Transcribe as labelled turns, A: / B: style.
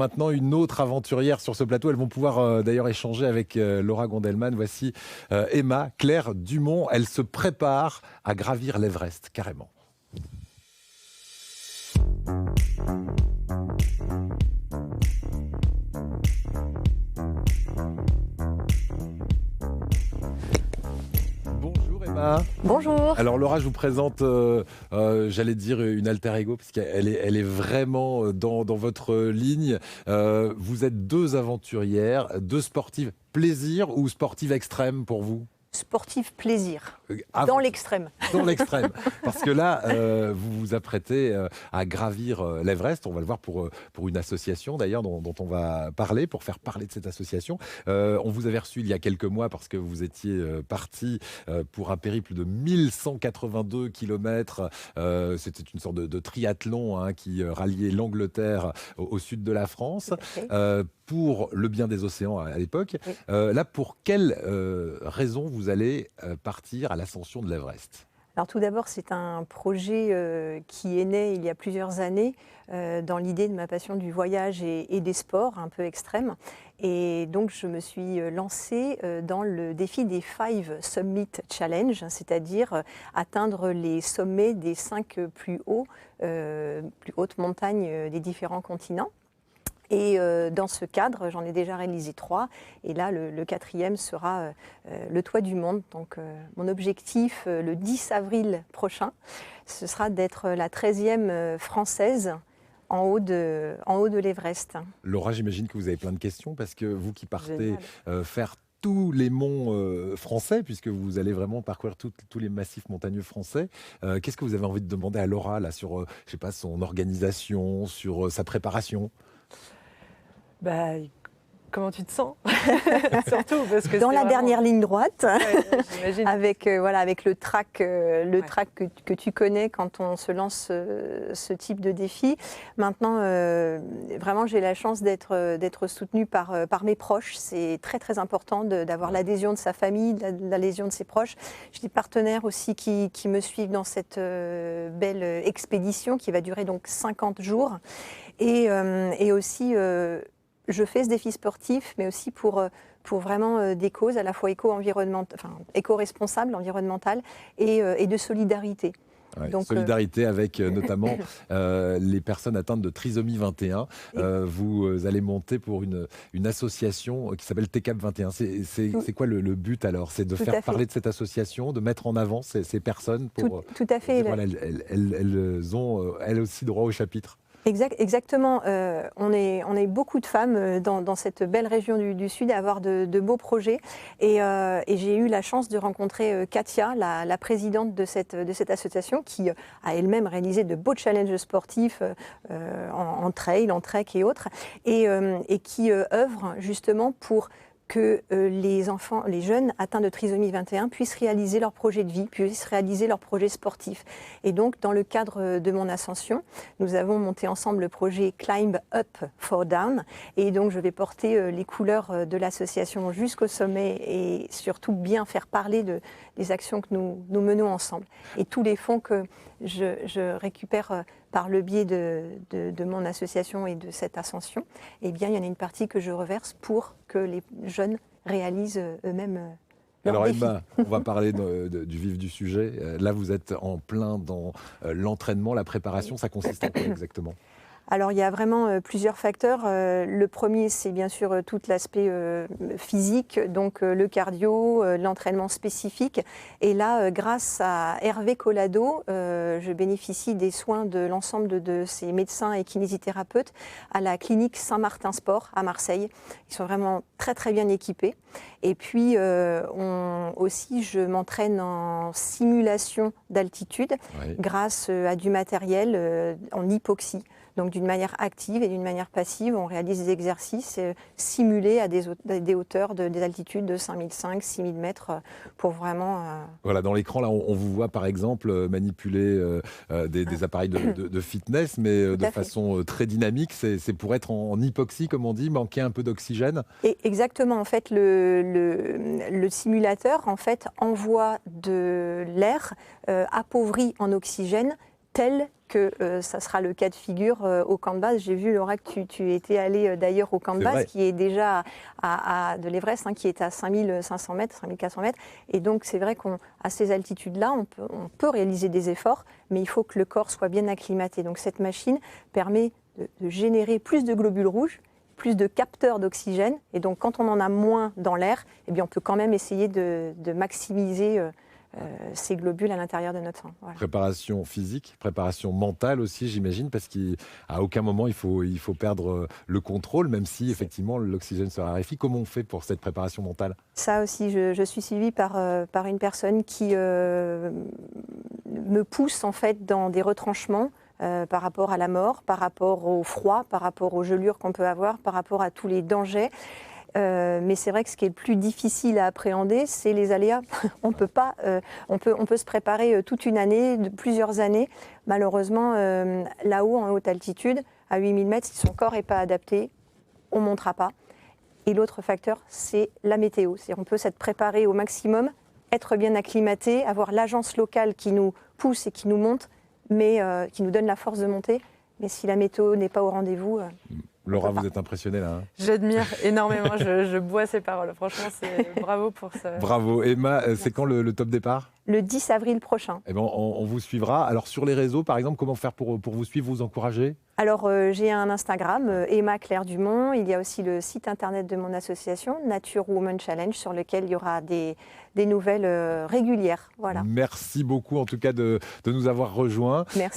A: Maintenant, une autre aventurière sur ce plateau. Elles vont pouvoir d'ailleurs échanger avec Laura Gondelman. Voici Emma Claire Dumont. Elle se prépare à gravir l'Everest, carrément. Bonjour Emma.
B: Bonjour.
A: Alors Laura, je vous présente, j'allais dire une alter ego, puisqu'elle est vraiment dans votre ligne. Vous êtes deux aventurières, deux sportives plaisir ou sportives extrêmes pour vous?
B: Sportif plaisir, dans l'extrême.
A: Dans l'extrême. Parce que là, vous vous apprêtez à gravir l'Everest. On va le voir pour une association d'ailleurs dont on va parler, pour faire parler de cette association. On vous avait reçu il y a quelques mois parce que vous étiez parti pour un périple de 1182 km. C'était une sorte de triathlon qui ralliait l'Angleterre au sud de la France. Pour le bien des océans à l'époque. Oui. Là, pour quelle raison vous allez partir à l'ascension de l'Everest?
B: Alors tout d'abord, c'est un projet qui est né il y a plusieurs années dans l'idée de ma passion du voyage et des sports un peu extrêmes. Et donc, je me suis lancée dans le défi des 5 Summit Challenge, c'est-à-dire atteindre les sommets des 5 plus hautes montagnes des différents continents. Et dans ce cadre, j'en ai déjà réalisé 3. Et là, le 4e sera le toit du monde. Donc, mon objectif, le 10 avril prochain, ce sera d'être la 13e française en haut de l'Everest.
A: Laura, j'imagine que vous avez plein de questions parce que vous qui partez faire tous les monts français, puisque vous allez vraiment parcourir tous les massifs montagneux français. Qu'est-ce que vous avez envie de demander à Laura là, sur je sais pas, son organisation, sur sa préparation?
B: Comment tu te sens? Surtout parce que dans la dernière ligne droite, ouais, avec le track que tu connais quand on se lance ce type de défi. Maintenant, vraiment, j'ai la chance d'être soutenue par mes proches. C'est très très important d'avoir l'adhésion de sa famille, l'adhésion de ses proches. J'ai des partenaires aussi qui me suivent dans cette belle expédition qui va durer donc 50 jours. Et aussi je fais ce défi sportif, mais aussi pour vraiment des causes à la fois éco-responsables, environnementales et de solidarité.
A: Ouais, donc, solidarité avec notamment les personnes atteintes de trisomie 21. Vous allez monter pour une association qui s'appelle TCAP 21. C'est quoi le but alors? C'est de faire parler de cette association, de mettre en avant ces personnes pour
B: tout à fait.
A: Voilà, elles ont elles aussi droit au chapitre.
B: Exactement. On est beaucoup de femmes dans cette belle région du Sud à avoir de beaux projets. Et j'ai eu la chance de rencontrer Katia, la présidente de cette association, qui a elle-même réalisé de beaux challenges sportifs en trail, en trek et autres, et qui œuvre justement pour que les jeunes atteints de trisomie 21 puissent réaliser leur projet de vie, puissent réaliser leur projet sportif. Et donc, dans le cadre de mon ascension, nous avons monté ensemble le projet Climb Up for Down. Et donc, je vais porter les couleurs de l'association jusqu'au sommet et surtout bien faire parler des actions que nous menons ensemble. Et tous les fonds que je récupère par le biais de mon association et de cette ascension, eh bien, il y en a une partie que je reverse pour que les jeunes réalisent eux-mêmes leur défi.
A: Alors Emma, on va parler du vif du sujet. Là, vous êtes en plein dans l'entraînement, la préparation. Ça consiste en quoi exactement ?
B: Alors, il y a vraiment plusieurs facteurs. Le premier, c'est bien sûr tout l'aspect physique, donc le cardio, l'entraînement spécifique. Et là, grâce à Hervé Collado, je bénéficie des soins de l'ensemble de ces médecins et kinésithérapeutes à la clinique Saint-Martin Sport à Marseille. Ils sont vraiment très très bien équipés. Et puis aussi, je m'entraîne en simulation d'altitude grâce à du matériel en hypoxie. Donc d'une manière active et d'une manière passive, on réalise des exercices simulés à des hauteurs, des altitudes de 5005, 6000 mètres pour vraiment...
A: Voilà, dans l'écran, là, on vous voit par exemple manipuler des appareils de fitness, mais de façon très dynamique. C'est pour être en hypoxie, comme on dit, manquer un peu d'oxygène.
B: Et exactement, en fait, le simulateur en fait, envoie de l'air appauvri en oxygène tel que ça sera le cas de figure au camp de base. J'ai vu, Laura, que tu étais allée d'ailleurs au camp de base, qui est déjà de l'Everest, qui est à 5500 mètres, 5400 mètres. Et donc, c'est vrai qu'à ces altitudes-là, on peut réaliser des efforts, mais il faut que le corps soit bien acclimaté. Donc, cette machine permet de générer plus de globules rouges, plus de capteurs d'oxygène. Et donc, quand on en a moins dans l'air, eh bien, on peut quand même essayer de maximiser ces globules à l'intérieur de notre sang. Voilà.
A: Préparation physique, préparation mentale aussi, j'imagine, parce qu'à aucun moment il faut perdre le contrôle, même si effectivement l'oxygène se raréfie. Comment on fait pour cette préparation mentale?
B: Ça aussi, je suis suivie par une personne qui me pousse en fait dans des retranchements par rapport à la mort, par rapport au froid, par rapport aux gelures qu'on peut avoir, par rapport à tous les dangers. Mais c'est vrai que ce qui est le plus difficile à appréhender, c'est les aléas. On peut se préparer toute une année, plusieurs années. Malheureusement, là-haut, en haute altitude, à 8000 mètres, si son corps n'est pas adapté, on ne montera pas. Et l'autre facteur, c'est la météo. On peut s'être préparé au maximum, être bien acclimaté, avoir l'agence locale qui nous pousse et qui nous monte, mais qui nous donne la force de monter. Mais si la météo n'est pas au rendez-vous...
A: Laura, vous êtes impressionnée là, hein?
C: J'admire énormément, je bois ces paroles. Franchement, bravo pour ça.
A: Bravo. Emma, c'est quand le top départ?
B: Le 10 avril prochain.
A: Eh ben, on vous suivra. Alors sur les réseaux, par exemple, comment faire pour vous suivre, vous encourager?
B: Alors j'ai un Instagram, Emma Claire Dumont. Il y a aussi le site internet de mon association, Nature Woman Challenge, sur lequel il y aura des nouvelles régulières. Voilà.
A: Merci beaucoup en tout cas de nous avoir rejoints.
B: Merci.